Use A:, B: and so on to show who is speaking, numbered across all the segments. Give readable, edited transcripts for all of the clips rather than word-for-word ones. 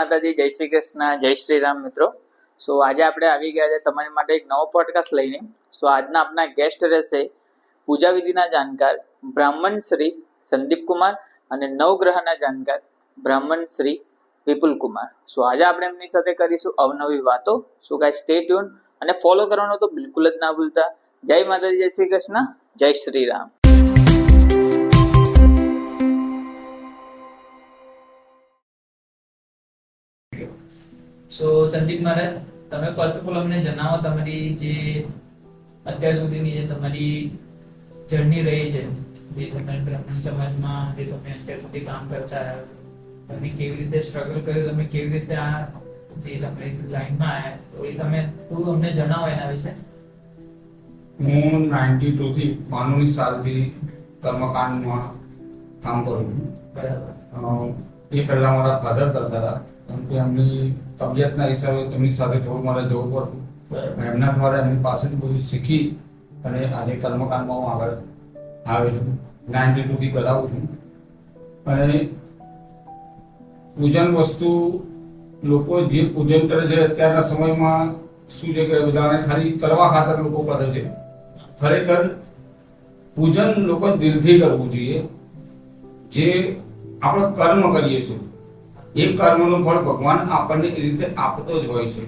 A: માતાજી, જય શ્રી કૃષ્ણ, જય શ્રી રામ મિત્રો. સો આજે આપણે આવી ગયા છે તમારી માટે એક નવો પોડકાસ્ટ લઈને. સો આજના આપણા ગેસ્ટ રહેશે પૂજા વિધિના જાણકાર બ્રાહ્મણ શ્રી સંદીપ કુમાર અને નવગ્રહના જાણકાર બ્રાહ્મણ શ્રી વિપુલ કુમાર. સો આજે આપણે એમની સાથે કરીશું અવનવી વાતો. સો ગાઈસ સ્ટે ટ્યુન અને ફોલો કરવાનું તો બિલકુલ જ ના ભૂલતા. જય માતાજી, જય શ્રી કૃષ્ણ, જય શ્રી રામ. સો સંદીપ મહારાજ, તમે ફર્સ્ટ ઓફ ઓલ અમને જણાવો તમારી જે અત્યાર સુધીની જે તમારી જર્ની રહી છે, જે તમે બ્રાહ્મણ સમાજમાં જે તમે અત્યાર સુધી કામ કરતા આવ્યા, તમે કેવી રીતે સ્ટ્રગલ કર્યું, તમે કેવી રીતે આ જે તમે લાઈનમાં આવ્યા, તો એ તમે થોડું અમને જણાવો એના વિશે.
B: હું 92 થી 92 સાલથી કર્મકાંડમાં કામ કરું છું.
A: બરાબર.
B: એ પહેલા મારા ફાધર કરતા હતા, કેમ કે એમની તબિયતના હિસાબે એમની સાથે થોડું મારે જવું પડતું. એમના દ્વારા એમની પાસેથી બધું શીખી અને આજે કર્મકાંડમાં હું આગળ આવ્યો છું. 92 થી કરાવું છું. અને પૂજન વસ્તુ લોકો જે પૂજન કરે છે અત્યારના સમયમાં શું છે કે બધાને ખાલી કરવા ખાતર લોકો કરે છે. ખરેખર પૂજન લોકો દિલથી કરવું જોઈએ. જે આપણે કર્મ કરીએ છીએ એ કર્મનું ફળ ભગવાન આપણને એ રીતે આપતો જ હોય છે.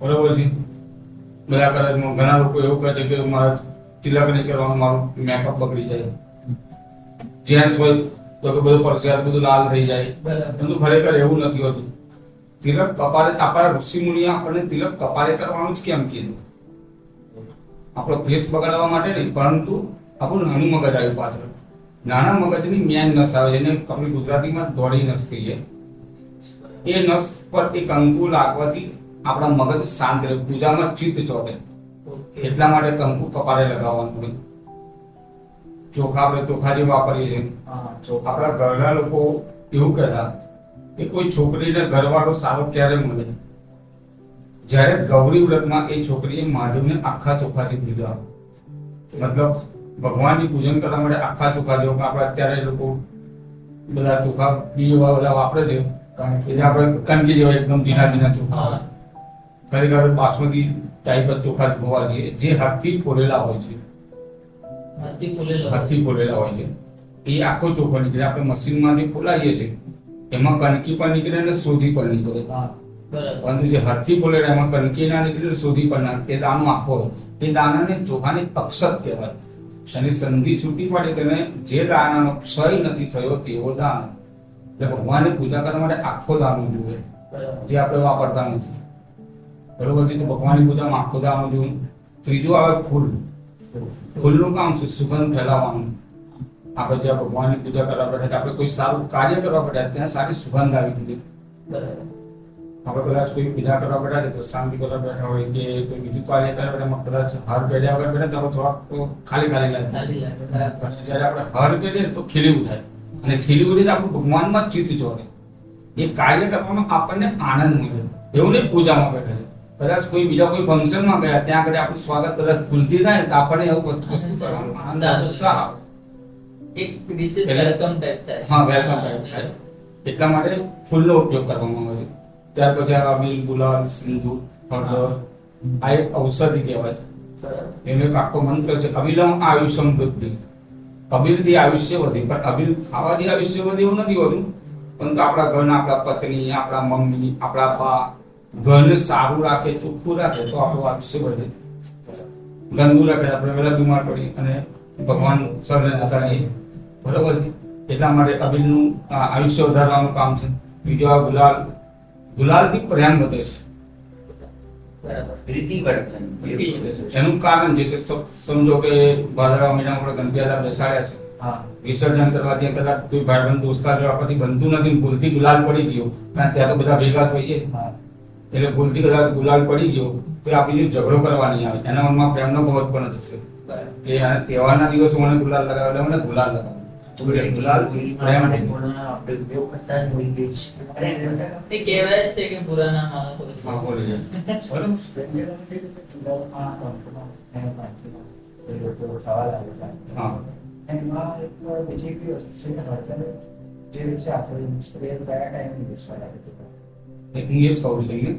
B: બરોબર છે. બધા કદાચ ઘણા લોકો એવું કહે છે કે મારા તિલક નહીં કરવાનું, મારું મેકઅપ બગડી જાય. જેન્ટ્સ હોય તો કે બધું પરસેવા બધું લાલ થઈ જાય. પરંતુ ખરેખર એવું નથી હોતું. તિલક કપાળે આપણા ઋષિ મુનિએ આપણને તિલક કપાળે કરવાનું જ કેમ કીધું? આપણો ફેસ બગાડવા માટે નહીં, પરંતુ આપણું નાનું મગજ આવ્યું પાછળ. નાના મગજની મેન નસ આવે, જેને આપણે ગુજરાતીમાં દોડી નસ કહીએ. એ નસ પર એક કંકુ લાગવાથી આપણા મગજ શાંત રહે, પૂજામાં ચિત્ત ચોટે. એટલા માટે કંકુ કપાળે લગાવવાનું હોય. ચોખા આપણે ચોખા જે વાપરીએ છીએ, આપણા ઘરના લોકો એવું કહેતા કે કોઈ છોકરીને ઘરવાળો સારો ક્યારે મળે? જ્યારે ગૌરી વ્રતમાં એ છોકરીએ મહાદેવને આખા ચોખાથી પૂજા, મતલબ ભગવાનની પૂજન કરવા માટે આખા ચોખા જેવો. આપણે અત્યારે લોકો બધા ચોખા બીજા બધા વાપરે છે, કારણ કે આપણે કણકી જેવા એકદમ ઝીણા ઝીણા ચોખા. ખરેખર બાસમતી ટાઈપ જ ચોખા હોવા જોઈએ, જે હાથથી ફોડેલા હોય છે. હાથથી ફોડેલા હોય છે. એ આખો ચોખો નીકળે. આપણે મશીનમાંથી ફોલાવીએ છીએ એમાં કણકી પણ નીકળે અને સોધી પણ નીકળે. પરંતુ જે હાથથી ફોડેલા એમાં કણકી ના નીકળે, સોધી પણ ના. એ દાણો આખો હોય. એ દાણાને ચોખાને અક્ષત કહેવાય. અને સંધિ છૂટી પડે તેને જે દાણાનો ક્ષય નથી થયો તેવો દાણો. એટલે ભગવાનને પૂજા કરવા માટે આખો દાણો જોઈએ, જે આપણે વાપરતા નથી. બરોબર છે. તો ભગવાનની પૂજામાં આખો દાણો જોઈએ. ત્રીજું આવે ફૂલ. ફૂલનું કામ છે સુગંધ ફેલાવવાનું. આપણે જ્યાં ભગવાનની પૂજા કરવા બેઠા, આપણે કોઈ સારું કાર્ય કરવા બેઠા, ત્યાં સારી સુગંધ આવી જોઈએ. આપણે કદાચ કોઈ પૂજા કરવા બેઠા તો શાંતિ કરવા બેઠા હોય કે કોઈ બીજું કાર્ય કરવા બેઠા, કદાચ હાર પહેર્યા વગર બેઠા તો થોડાક ખાલી ખાલી લાગે. જ્યારે આપણે હાર પહેરીએ તો ખીલી ઉઠાય, અને ખીલી ઉઠે આપણું ભગવાનમાં ચિત્ત ચોરે. એ કાર્ય કરવામાં આપણને આનંદ મળે. એવું નહીં પૂજામાં બેઠા છે, કદાચ કોઈ બીજા કોઈ ફંક્શનમાં ગયા, ત્યાં આગળ આપણું સ્વાગત કદાચ ફૂલથી થાય ને તો આપણને એવું વસ્તુ કરવાનો આનંદ ઉત્સાહ આવે. એક વિશેષ વેલકમ ટાઈપ થાય. હા, વેલકમ ટાઈપ થાય. એટલા માટે ફૂલનો ઉપયોગ કરવામાં આવે છે. ત્યાર પછી અબીલ, ગુલાલ, સિંદૂર, હળદર, આ એક ઔષધિ કહેવાય છે. એનો એક આખો મંત્ર છે, અબિલમ આયુષ્યમ વૃદ્ધિ. અબિલથી આયુષ્ય વધે. પણ અબિલ ખાવાથી આયુષ્ય વધે એવું નથી હોતું, પરંતુ આપણા ઘરના, આપણા પત્ની, આપણા મમ્મી, આપણા બા ઘરને સારું રાખે, ચોખ્ખું રાખે તો આપણું આયુષ્ય વધે. ગંદુ રાખે આપણે પહેલા બીમાર પડી અને ભગવાન સર્જન કરીએ. બરોબર છે. એટલા માટે અબિલનું આયુષ્ય વધારવાનું કામ છે. બીજો આ ગુલાલ. ગુલાલથી પ્રેમ વધે છે. એનું કારણ છે કે સમજો કે ભાદરવા મહિનામાં આપણે ગણપતિ દાદા બેસાડ્યા છે, વિસર્જન કરવા ત્યાં કદાચ કોઈ ભાઈબંધ દોસ્તાર જો આપણાથી બનતું નથી, ભૂલથી ગુલાલ પડી ગયો, કારણ ત્યાં તો બધા ભેગા થઈએ, એટલે ભૂલથી કદાચ ગુલાલ પડી ગયો તો આપણી ઝઘડો કરવા નહીં આવે. એના મનમાં પ્રેમનો ભાવ પણ થશે કે તહેવારના દિવસે મને ગુલાલ લગાવે એટલે મને ગુલાલ લગાવે. ગુલાલ પ્રેમ આપણે ઉપયોગ કરતા જ હોઈએ છીએ.
A: એ કહેવાય જ છે કે પુરાના માણસો
B: બોલી જાય.
C: એમાં એક બીજી બી વસ્તુ છે હળદર જે છે આપણે યુઝ કરીએ તો કયા ટાઈમે યુઝ કરાવે તો
B: હું એ જ કહું છું તમને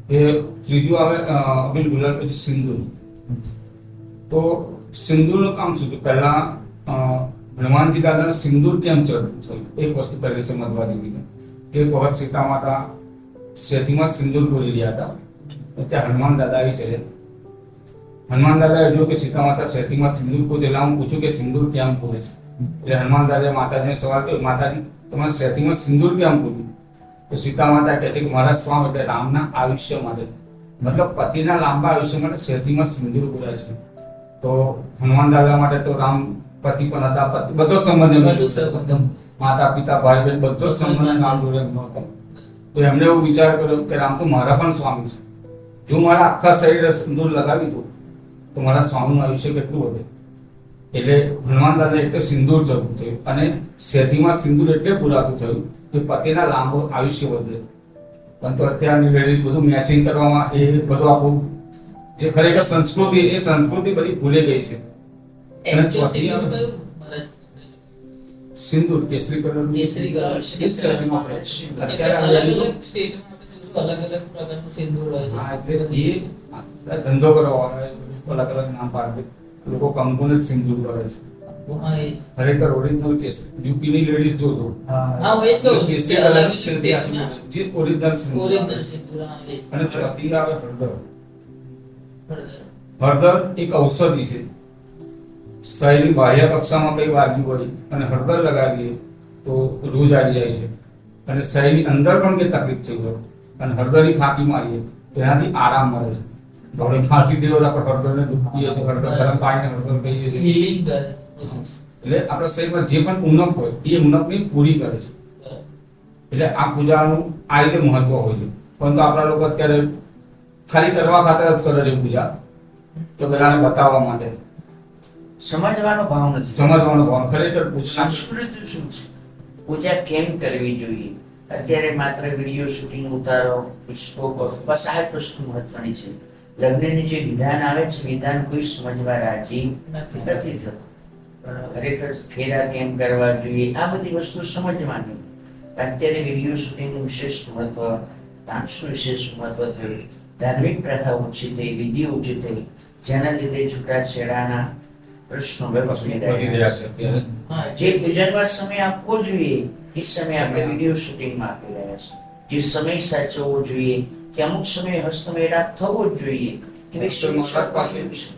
B: કે ત્રીજું આવે અબીલ ગુલાલ પછી સિંદૂર. તો સિંદૂરનું કામ શું છે? પહેલા હનુમાનજી દાદાને સિંદૂર કેમ ચડતું થયું એક વસ્તુ પહેલી સમજવા જેવી છે. એક વખત સીતા માતા સેથીમાં સિંદૂર બોલી રહ્યા હતા, ત્યાં હનુમાન દાદા આવી ચડે. હનુમાન દાદાએ જોયું કે સીતા માતા સેથીમાં સિંદૂર પૂછે, એટલે હું પૂછું કે સિંદૂર કેમ પૂરે છે? એટલે હનુમાન દાદાએ માતાજીને સવાલ કર્યો, માતાજી તમારા સેથીમાં સિંદૂર કેમ પૂર્યું? તો સીતા માતા કહે છે કે મારા સ્વામી એટલે રામના આયુષ્ય માટે, મતલબ પતિના લાંબા આયુષ્ય માટે સેથીમાં સિંદૂર પૂર્યા છે. તો હનુમાન દાદા માટે તો રામ પતિ પણ હતા, બધો સંબંધ માતા પિતા ભાઈ બહેન બધો જ સંબંધ નામ જોડે હતો. તો એમણે એવું વિચાર કર્યો કે રામ તો મારા પણ સ્વામી છે, જો મારા આખા શરીરે સિંદૂર લગાવી દઉં તો મારા સ્વામીનું આયુષ્ય કેટલું વધે. એટલે હનુમાન દાદા એટલે સિંદૂર ચડતું થયું અને સેથીમાં સિંદૂર એટલે પુરાતું થયું કે પતિના લાંબો આયુષ્ય વધે. પરંતુ અત્યારની લેડીઝ બધું મેચિંગ કરવામાં એ બધું આપણું જે ખરેખર સંસ્કૃતિ એ સંસ્કૃતિ બધી ભૂલી ગઈ છે. અને ચોથી આવે સિંદૂર કેસરી કલર ધંધો કરવા અલગ અલગ નામ પાડે લોકો કંકુને જ સિંદૂર કરે છે. ખરેખર ઓરિજિનલ કેસરી યુપીની લેડીઝ જોતો કેસરી કલર સિંદૂર જે ઓરિજિનલ સિંદૂર. અને ચોથી આવે હળદર. હળદર એક ઔષધિ છે. શરીરની બાહ્ય કક્ષામાં કઈ વાગ્યું હોય અને હળદર લગાવીએ તો રોજ આવી જાય છે. અને શરીરની અંદર પણ કઈ તકલીફ થઈ હોય અને હળદરની ફાંકી મારીએ તેનાથી આરામ મળે છે. આપણે ફાંકી દેવો તો આપણે હળદરને દૂધ પીએ છીએ, હળદર ગરમ પાણીને હળદર પીએ છીએ. એટલે આપણા શરીરમાં જે પણ ઉણપ હોય એ ઉણપને પૂરી કરે છે. એટલે આ પૂજાનું આ રીતે મહત્વ હોય છે. પરંતુ આપણા લોકો અત્યારે ખાલી કરવા ખાતર જ કરે છે પૂજા, તો બધાને બતાવવા માટે.
D: સમજવાનો ભાવ નથી.
B: સમજવાનો ભાવ ખરેખર
D: સંસ્કૃતિ શું છે, પૂજા કેમ કરવી જોઈએ. અત્યારે માત્ર વિડીયો શૂટિંગ ઉતારો, પુષ્પો બસ આ જ વસ્તુ મહત્વની છે. લગ્નની જે વિધાન આવે છે વિધાન કોઈ સમજવા રાજી નથી થતું. ખરેખર ફેરા કેમ કરવા જોઈએ આ બધી વસ્તુ સમજવાની. અત્યારે વિડીયો શૂટિંગનું વિશેષ મહત્વ, ડાન્સનું વિશેષ મહત્વ થયું, ધાર્મિક પ્રથા ઓછી થઈ, વિધિ ઓછી થઈ, જેના લીધે છૂટાછેડાના પ્રશ્નો વધી રહ્યા છે. જે પૂજનમાં સમય આપવો જોઈએ એ સમય આપણે વિડીયો શૂટિંગમાં આપી રહ્યા છે. જે સમય સાચવવો જોઈએ કે અમુક સમય હસ્તમેળાપ થવો જ જોઈએ.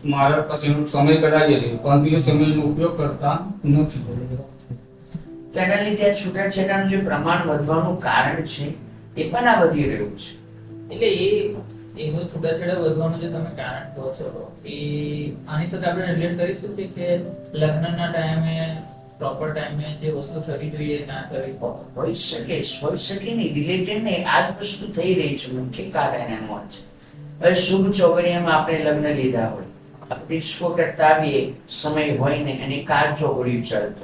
B: મારા પાસે સમય કઢાવીએ છીએ પરંતુ એ સમયનો ઉપયોગ કરતા નથી.
D: એના લીધે આ છૂટાછેડાનું જે પ્રમાણ વધવાનું કારણ છે એ પણ આ વધી રહ્યું છે.
A: એટલે એનું છૂટાછેડા વધવાનું જે તમે કારણ કહો છો એ આની સાથે આપણે રિલેટ કરી શકીએ કે લગ્નના ટાઈમે પ્રોપર ટાઈમે જે વસ્તુ થવી જોઈએ ના થવી.
D: હોઈ શકે નહીં રિલેટેડ નહીં. આ જ વસ્તુ થઈ રહી છે. મુખ્ય કારણ એનું આ છે. હવે શુભ ચોઘડિયામાં આપણે લગ્ન લીધા હોય, આપણે ડિસ્કો કરતા આવીએ, સમય હોય ને એની કાર ચોઘડિયું ચાલતો.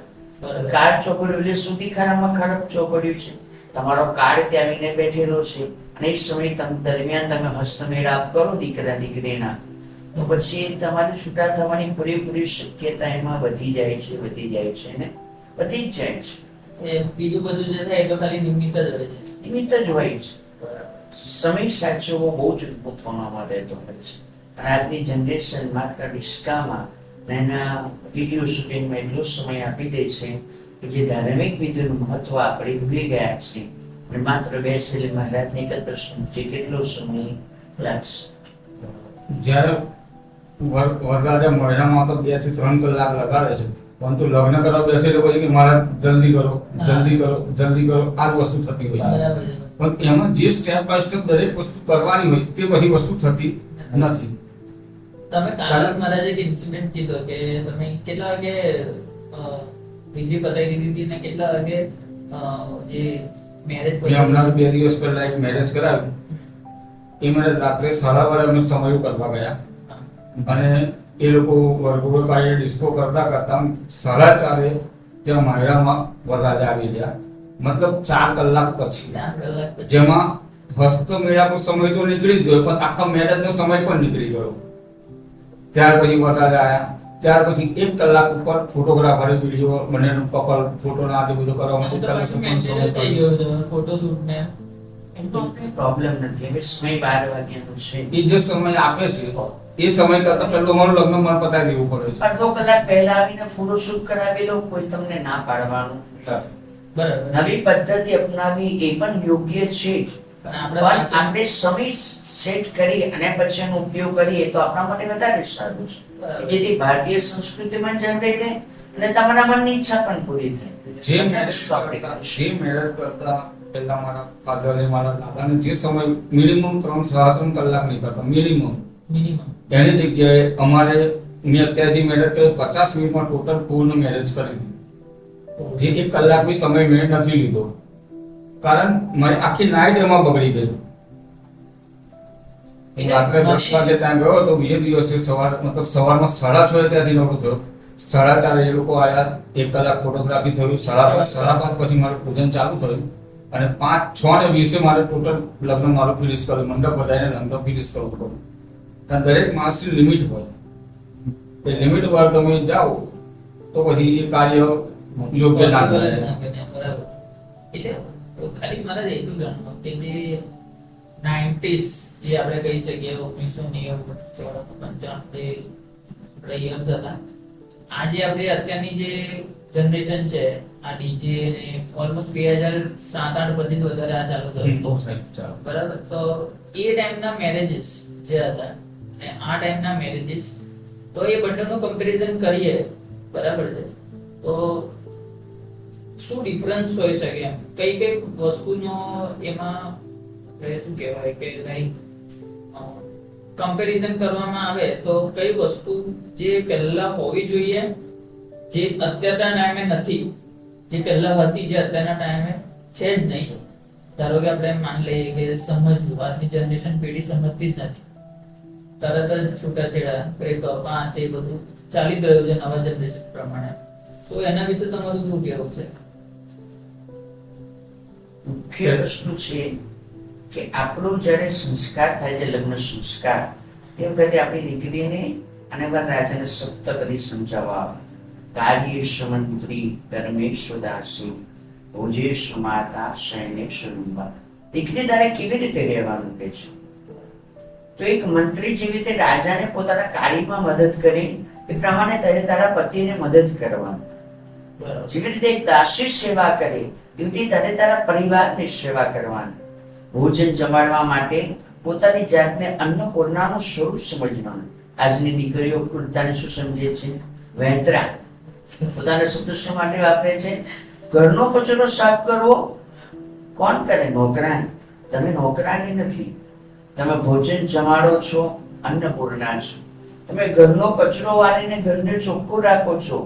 D: કાર ચોઘડિયું એટલે સુધી ખરાબમાં ખરાબ ચોઘડિયું છે. તમારો કાર્ડ ત્યાં આવીને બેઠેલો છે અને એ સમય દરમિયાન તમે હસ્તમેળાપ કરો દીકરા દીકરીના, તો પછી તમારી છૂટા થવાની પૂરેપૂરી શક્યતા એમાં વધી જાય છે ને વધી જ જાય છે.
A: બીજું બધું જે થાય એ તો ખાલી નિમિત્ત જ હોય છે.
D: નિમિત્ત જ હોય છે. સમય સાચવવો બહુ જ મહત્વમાં રહેતો હોય છે. અને આજની જનરેશન માત્ર ડિસ્કામાં એના વિડીયો શૂટિંગમાં એટલો સમય આપી દે છે કે જે ધાર્મિક વિધિનું મહત્વ આપણે ભૂલી ગયા છીએ. અને માત્ર બેસેલી મહારાજને એક જ પ્રશ્ન છે, કેટલો સમય લાગશે.
B: જ્યારે વરરાજા મહિનામાં તો 2 થી 3 કલાક લગાડે છે, પરંતુ લગ્ન કરવા બેસે તો પછી કે મારા જલ્દી કરો આ જ વસ્તુ થતી હોય. પણ એમાં જે સ્ટેપ બાય સ્ટેપ દરેક વસ્તુ કરવાની હોય તે બધી વસ્તુ થતી નથી.
A: તમે કાલ મહારાજે એક ઇન્સિડન્ટ કીધો કે તમે કેટલા વાગે વિધિ પતાવી દીધી હતી ને કેટલા વાગે જે મેરેજ
B: મેં હમણાં 2 દિવસ પહેલા એક મેરેજ કરાવ્યું. એ મેરેજ રાત્રે 12:30 અમે સમય કરવા ગયા અને એ લોકો વરઘોડો કાઢી ડિસ્કો કરતા 4:30 ત્યાં માયરામાં વરરાજા આવી ગયા. મતલબ 4 કલાક પછી, જેમાં હસ્તમેળાપનો સમય તો નીકળી જ ગયો પણ આખા મેરેજનો સમય પણ નીકળી ગયો. ત્યાર પછી વરરાજા આવ્યા, ત્યાર પછી 1 કલાક ઉપર ફોટોગ્રાફરે વિડીયો બંનેનું કપલ ફોટો ના આ બધું કરવા માટે કલાક
A: થઈ ગયો ફોટોશૂટ ને
D: એમ તો કંઈ પ્રોબ્લેમ નથી. હવે સમય 12 વાગ્યાનો છે.
B: એ જે સમય આપે છે એ સમય કરતા પહેલો મારું લગ્ન મને પતાવી દેવું પડે છે.
D: અડધો કલાક પહેલા આવીને ફોટોશૂટ કરાવી લો, કોઈ તમને ના પાડવાનું.
A: બરાબર.
D: નવી પદ્ધતિ અપનાવી એ પણ યોગ્ય છે જ.
A: પણ
D: પણ
A: આપણે
D: આપણે સમય સેટ કરી અને પછી એનો ઉપયોગ કરીએ તો આપણા માટે વધારે સારું છે.
A: બરાબર.
D: જેથી ભારતીય સંસ્કૃતિમાં જળવાઈ રહે અને તમારા મનની ઈચ્છા પણ પૂરી થાય.
B: જે
D: તમને
B: મેરેજ
D: શું આપણે કરીશું?
B: જે મેરેજ કરતા પહેલા મારા ફાધરે મારા દાદાને જે સમય મિનિમમ 3-3.5 કલાક નહીં કરતા મિનિમમ,
A: મિનિમમ
B: એની જગ્યાએ અમારે મેં અત્યારે જે મેરેજ કર્યો 50 મિનિટમાં ટોટલ પૂર્ણ મેરેજ કરી દીધું. જે 1 કલાક બી સમય મેં નથી લીધો, કારણ મારી આખી નાઈટ એમાં બગડી ગઈ. રાત્રે 10 વાગે ત્યાં ગયો તો બીજે દિવસે મતલબ સવારમાં 6:30 ત્યાંથી નોકરી થયો. 4:30 એ લોકો આવ્યા, 1 કલાક ફોટોગ્રાફી થયું, 5:30 પછી મારું પૂજન ચાલુ થયું અને 5:06:20 મારે ટોટલ લગ્ન મારું ફિનિશ કર્યું. મંડપ બધાને લગ્ન ફિનિશ કરવું પડ્યું. ત્યાં દરેક માણસની લિમિટ હોય, એ લિમિટ પર તમે જાઓ તો પછી એ કાર્ય યોગ્ય ના કરાય.
A: બરાબર. એટલે ખાલી મારે એટલું જાણવું કે જે 90s જે આપણે કહી શકીએ 1990-95 જે યર્સ હતા, આ જે આપણે અત્યારની જે જનરેશન છે આ ડીજે ને ઓલમોસ્ટ 2007-8 પછી જ વધારે આ ચાલુ થયું.
B: બહુ સારું ચાલો.
A: બરાબર. તો એ ટાઈમના મેરેજીસ જે હતા અને આ ટાઈમના મેરેજીસ, તો એ બંનેનું કમ્પેરિઝન કરીએ, બરાબર છે, તો શું ડિફરન્સ હોઈ શકે એમ? કઈ કઈ વસ્તુનો એમાં શું કહેવાય કે લાઈક કમ્પેરિઝન કરવામાં આવે તો કઈ વસ્તુ જે પહેલા હોવી જોઈએ જે અત્યારના ટાઈમે નથી, જે પહેલા હતી જે અત્યારના ટાઈમે છે જ નહીં? ધારો કે આપણે માની લઈએ કે સમજવું, આજની જનરેશન પેઢી સમજતી જ નથી, તરત જ છૂટાછેડા બ્રેકઅપ આ તે બધું ચાલી જ રહ્યું છે નવા જનરેશન પ્રમાણે. તો એના વિશે તમારું શું કહેવું છે?
D: મુખ્ય વસ્તુ છે કે આપણો જ્યારે સંસ્કાર થાય છે, લગ્ન સંસ્કાર, તે વખતે આપણી દીકરીને અને રાજાને સપ્તપદી સમજાવવા આવે. કાર્યેષુ મંત્રી કર્મેષુ દાસી ભોજેષુ માતા શયનેષુ રૂપા. દીકરી તારે કેવી રીતે રહેવાનું કે છે? તો એક મંત્રી જેવી રીતે રાજાને પોતાના કાર્યમાં મદદ કરે એ પ્રમાણે તારે તારા પતિને મદદ કરવાનું.
A: બરાબર.
D: જેવી રીતે એક દાસી સેવા કરે એવી રીતે તારે તારા પરિવારની સેવા કરવાની. ભોજન જમાડવા માટે પોતાની જાતને અન્નપૂર્ણાનું સ્વરૂપ સમજવાનું. આજની દીકરીઓ પૂર્ણતાને શું સમજે છે? વહેતરા. પોતાના શબ્દો શા માટે વાપરે છે? ઘરનો કચરો સાફ કરવો કોણ કરે? નોકરાની. તમે નોકરાની નથી, તમે ભોજન જમાડો છો, અન્નપૂર્ણા છો. તમે ઘરનો કચરો વાળીને ઘરને ચોખ્ખું રાખો છો,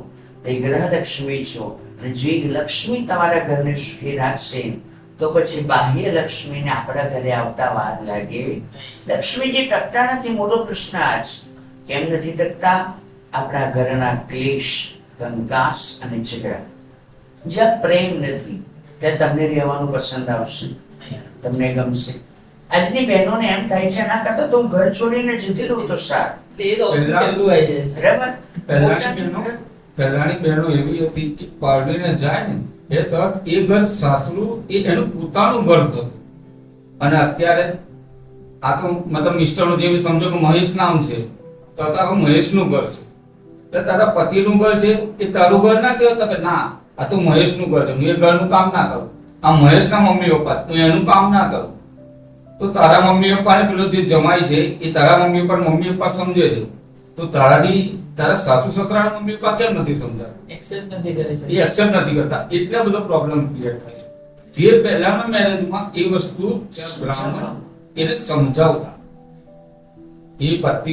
D: તે ગૃહલક્ષ્મી છો. અને જે લક્ષ્મી તમારા ઘરને સુખી રાખશે તો પછી બાહ્ય લક્ષ્મીને આપણા ઘરે આવતા વાર લાગે? લક્ષ્મીજી ટકતા નથી, મોટો પ્રશ્ન આજ કેમ નથી ટકતા? આપણા ઘરના ક્લેશ, કંકાસ અને ઝઘડા. જ્યાં પ્રેમ નથી ત્યાં તમને રહેવાનું પસંદ આવશે, તમને ગમશે. આજની બહેનોને એમ થાય છે ના કરતા તો હું ઘર છોડીને જતી રહું તો સારું.
A: એટલે એ તો option પહેલું આવી જાય છે.
D: બરાબર.
B: પહેલાની બહેનો એવી હતી કે પરણીને જાય ને એ તરત એ ઘર સાસરું એ એનું પોતાનું ઘર હતું. અને અત્યારે આ તો મતલબ મિસ્ટરનું જેવી સમજો કે મહેશ નામ છે તો આ મહેશનું ઘર છે, એટલે તારા પતિનું ઘર છે એ તારું ઘર ના કહેવાય? કે ના, આ તો મહેશનું ઘર છે, હું એ ઘરનું કામ ના કરું. આ મહેશના મમ્મી પપ્પા, હું એનું કામ ના કરું. તો તારા મમ્મી પપ્પાને પેલો જે જમાઈ છે એ તારા મમ્મી પપ્પા સમજે છે, તો તારાથી તારા સાસુ સસરાના મમ્મી પપ્પા કેમ નથી સમજાતા?
A: એક્સેપ્ટ નથી કરી
B: એ
A: શકતા.
B: એક્સેપ્ટ નથી કરતા, એટલે બધો પ્રોબ્લેમ ક્રિએટ થાય છે. જે પહેલાના મેરેજમાં એ વસ્તુ બ્રાહ્મણ એને સમજાવતા, એ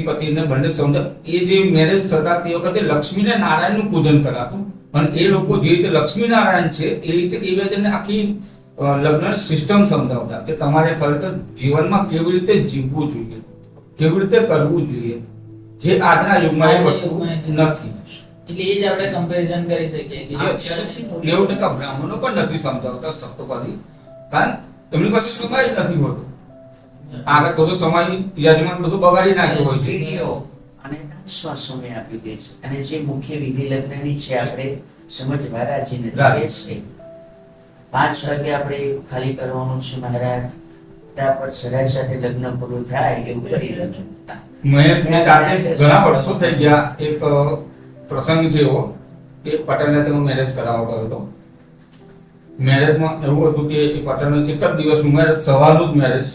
B: પતિને બંને સમજાવ. એ જે મેરેજ થતા તે વખતે લક્ષ્મી ને નારાયણનું પૂજન કરાતું, અને એ લોકો જે રીતે લક્ષ્મી નારાયણ છે એ રીતે એ બેને આખી લગ્ન સિસ્ટમ સમજાવતા કે તમારે ખરેખર જીવનમાં કેવી રીતે જીવવું જોઈએ, કેવી રીતે કરવું જોઈએ, જે આજના યુગમાં એ વસ્તુ નથી.
A: એટલે એ જ આપણે કમ્પેરિઝન કરી શકીએ કે જે અત્યારે
B: 90% બ્રાહ્મણો પણ નથી સમજાવતા સપ્તપદી, કારણ એમની પાસે સમય જ નથી હોતો. આગળ બધો સમય યજમાન બધું બગાડી નાખ્યો હોય છે.
D: વિડીયો અને ડાન્સમાં સમય આપી દે છે. અને જે મુખ્ય વિધિ લગ્નની છે આપણે સમજ મહારાજજીને ચાલે છે 5 વાગે આપણે ખાલી કરવાનું છે મહારાજ. ફટાફટ 7:30 લગ્ન પૂરું થાય એવું કરી લેજો.
B: મેં જાતે ઘણા વર્ષો થઈ ગયા એક પ્રસંગ છે એવો કે પટેલને હું મેરેજ કરાવવા ગયો હતો. મેરેજમાં એવું હતું કે એ પટેલનું એક જ દિવસનું મેરેજ, સવારનું જ મેરેજ.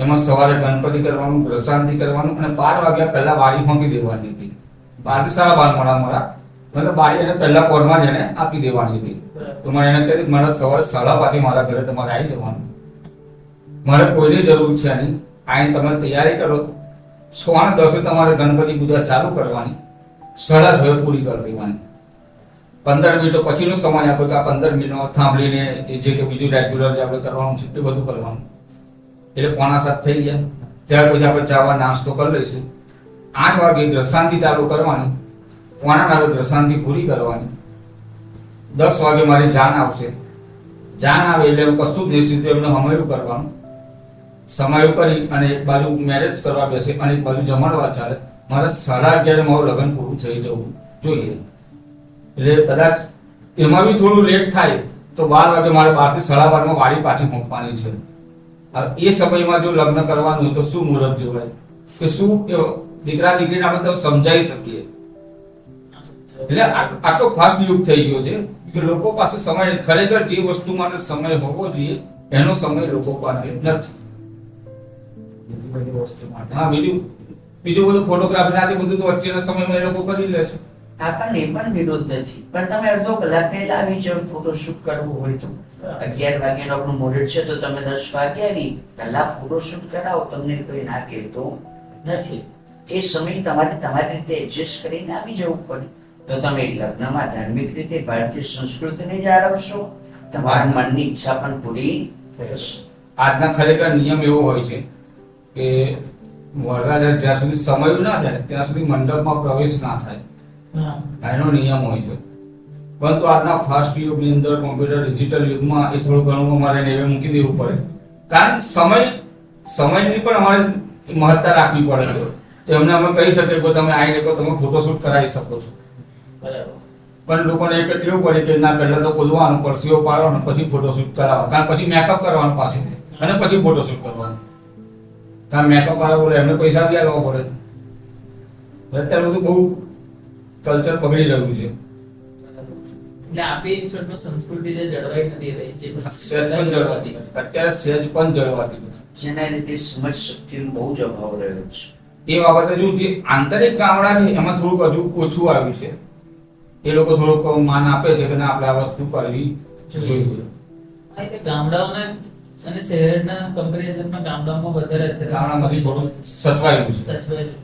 B: એમાં સવારે ગણપતિ કરવાનું, પ્રસાદી કરવાનું અને 12 વાગ્યા પહેલા વાડી હોંકી દેવાની હતી. 12 થી 12:30 મોડા મતલબ વાડી એને પહેલા પોરમાં જ એને આપી દેવાની હતી. તો મને એને કહ્યું મારે સવારે 5:30 મારા ઘરે તમારે આવી જવાનું, મારે કોઈની જરૂર છે નહીં, આવીને તમે તૈયારી કરો. 6:10 તમારે ગણપતિ પૂજા ચાલુ કરવાની, 6:30 પૂરી કરી દેવાની. 15 મિનિટો પછીનો સમય આપો કે આ 15 મિનિટમાં થાંભલીને એ જે કે બીજું રેગ્યુલર જે આપણે કરવાનું છે એ બધું કરવાનું. એટલે 6:45 થઈ ગયા. ત્યાર પછી આપણે ચાવા નાસ્તો કરી લઈશું. 8 વાગે ગ્રસાંતિ ચાલુ કરવાની, 8:45 ગ્રસાંતિ પૂરી કરવાની. 10 વાગે મારી જાન આવશે. જાન આવે એટલે કશું જ નહીં, સીધું એમને હમયું કરવાનું. સમાયું કરી અને એક બાજુ મેરેજ કરવા બેસે અને એક બાજુ જમણવાર ચાલે. મારે 11:30 મારું લગ્ન પૂરું થઈ જવું જોઈએ. એટલે કદાચ એમાં બી થોડું લેટ થાય તો 12 વાગે મારે 12 થી 12:30 વાડી પાછી મૂકવાની છે. એ સમયમાં જો લગ્ન કરવાનું હોય તો શું મુહૂર્ત જોવાય કે શું દીકરા દીકરીને આપણે સમજાવી શકીએ. એટલે આટલો ફાસ્ટ યુગ થઈ ગયો છે કે લોકો પાસે સમય, ખરેખર જે વસ્તુ માટે સમય હોવો જોઈએ એનો સમય લોકો પાસે નથી.
C: બધી વસ્તુ માટે
B: હા, બીજું બધું ફોટોગ્રાફી નાથી બધું તો વચ્ચેના સમયમાં એ લોકો કરી લે છે.
D: આપણને એ પણ વિરોધ નથી, પણ તમે અડધો કલાક પહેલા આવી જાઓ ફોટોશૂટ કરવું હોય તો. 11 વાગ્યાનું આપણું મુહૂર્ત છે તો તમે 10 વાગે આવી કલાક ફોટોશૂટ કરાવો, તમને કોઈ ના કહેતો નથી. એ સમય તમારે તમારી રીતે એડજસ્ટ કરીને આવી જવું પડે. તો તમે લગ્નમાં ધાર્મિક રીતે ભારતીય સંસ્કૃતિને જાળવશો, તમારા મનની ઈચ્છા પણ પૂરી થશે.
B: આજના ખરેખર નિયમ એવો હોય છે કે વરરાજા જ્યાં સુધી સમય ના થાય ત્યાં સુધી મંડપમાં પ્રવેશ ના થાય, એનો નિયમ હોય છે. પરંતુ આજના ફાસ્ટ યુગની અંદર કોમ્પ્યુટર ડિજિટલ યુગમાં એ થોડું ઘણું અમારે નેવે મૂકી દેવું પડે, કારણ સમયની પણ અમારે મહત્તા રાખવી પડે છે. તો એમને અમે કહી શકીએ કે તમે આવીને કહો તમે ફોટોશૂટ કરાવી શકો છો, પણ લોકોને એક કેવું પડે કે ના પહેલા તો બોલવાનું, પરસીઓ પાડવાનો, પછી ફોટોશૂટ કરાવવાનો, કારણ પછી મેકઅપ કરવાનું પાછું અને પછી ફોટોશૂટ કરવાનું. કારણ મેકઅપ વાળા બોલે એમને પૈસા બી આપવા પડે. અત્યારે બધું બહુ કલ્ચર બગડી રહ્યું છે.
A: એટલે આપણી સંસ્કૃતિ જે જળવાઈ નથી રહી, જે
B: સહેજ પણ જળવાતી નથી. અત્યારે સહેજ પણ જળવાતી નથી.
D: જેના લીધે સમજ શક્તિનો બહુ જ અભાવ રહ્યો છે.
B: એ બાબતે જો જે આંતરિક ગામડા છે એમાં થોડુંક હજુ ઓછું આવ્યું છે. એ લોકો થોડુંક માન આપે છે કે ના આપણે આ વસ્તુ કરવી જોઈએ.
A: એટલે ગામડાઓના અને શહેરના કમ્પેરિઝનમાં ગામડાઓમાં વધારે
B: ગામડામાંથી થોડું સચવાયેલું છે.
A: સચવાયેલું.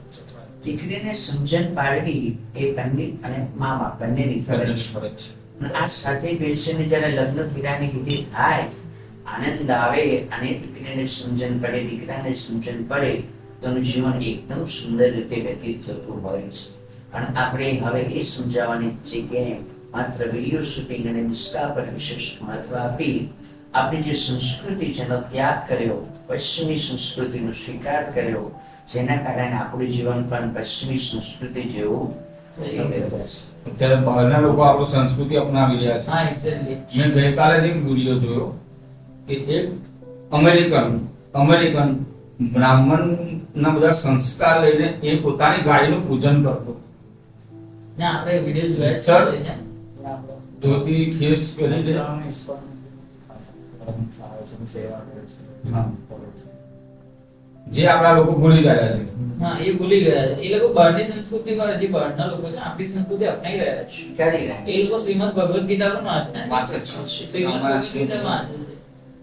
D: દીકરીને સમજણ પાડવી એ પંડિત અને મામા બંનેની ફરજ છે. અને આ સાથે બેસીને જ્યારે લગ્ન પીડાની વિધિ થાય, આનંદ આવે અને દીકરીને સમજણ પડે, દીકરાને સમજણ પડે તો એનું જીવન એકદમ સુંદર રીતે વ્યતીત થતું હોય છે. પણ આપણે હવે એ સમજાવવાની જગ્યાએ માત્ર વિડીયો શૂટિંગ અને નિષ્ઠા પર વિશેષ મહત્વ આપી આપણી જે સંસ્કૃતિ છે એનો ત્યાગ કર્યો, પશ્ચિમી સંસ્કૃતિનો સ્વીકાર કર્યો, જેના કારણે આપણું જીવન પણ પશ્ચિમી સંસ્કૃતિ જેવું થઈ ગયું છે.
B: અત્યારે બહારના લોકો આપણું સંસ્કૃતિ અપનાવી રહ્યા છે.
A: હા, એક્ઝેક્ટલી.
B: મેં ગઈકાલે જ એક વિડીયો જોયો કે એક અમેરિકન બ્રાહ્મણના બધા સંસ્કાર લઈને એ પોતાની ગાડીનું પૂજન કરતો.
A: ને આપણે વિડિયો જોયા
B: સર,
A: છે ને
B: ધોતી ખેસ પહેરીને
C: સેવા કરે છે.
B: હા. જે આપણા લોકો ભૂલી ગયા છે.
A: હા, એ ભૂલી ગયા છે. એ લોકો બહારની સંસ્કૃતિ વાળા જે બહારના લોકો છે આપણી સંસ્કૃતિ અપનાવી રહ્યા છે.
D: સ્વીકારી રહ્યા
A: એ લોકો શ્રીમદ ભગવદ ગીતા પણ વાંચે છે. શ્રીમદ ભગવદ ગીતા વાંચે છે.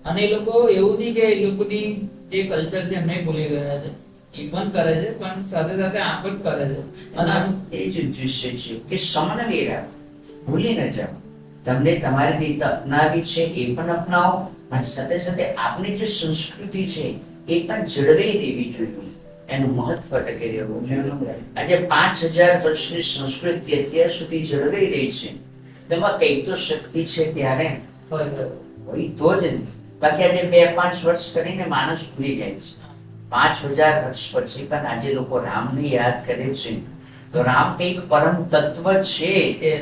A: અને એ લોકો એવું નહીં કે એ લોકોની જે કલ્ચર છે એમને ભૂલી ગયા છે, એ પણ કરે છે, પણ સાથે સાથે આ પણ કરે છે. અને
D: એ જ ઉદ્દેશ્ય છે કે સમન્વય રાખો, ભૂલી ન જાઓ. તમને તમારી રીતે અપનાવી છે એ પણ અપનાવો, અને સાથે સાથે આપણી જે સંસ્કૃતિ છે એ પણ જળવાઈ રહેવી જોઈએ, એનું મહત્વ ટકી રહેવું જોઈએ. આજે 5000 વર્ષની સંસ્કૃતિ અત્યાર સુધી જળવાઈ રહી છે, તેમાં કઈ તો શક્તિ છે ત્યારે હોય તો જ નહીં. બાકી આજે 2-5 વર્ષ કરીને માણસ ભૂલી જાય છે. 5000 વર્ષ પછી પણ આજે લોકો રામને યાદ કરે છે તો રામ કંઈક પરમ તત્વ છે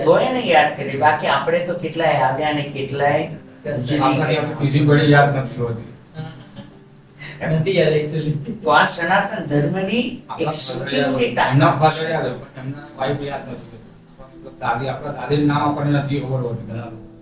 D: તો એને યાદ કરે. બાકી આપણે તો કેટલાય આવ્યા ને કેટલાય
B: આપણાથી આપણે ત્રીજી પેઢી યાદ નથી હોતી.
C: નથી યાર actually.
D: તો આ સનાતન ધર્મની એક સૌથી મોટી
B: એમના
D: તાકાત
B: father યાદ હોય, પણ એમના wife યાદ નથી હોતી. આપણા દાદી નામ આપણને નથી ખબર હોતી ઘણા લોકો.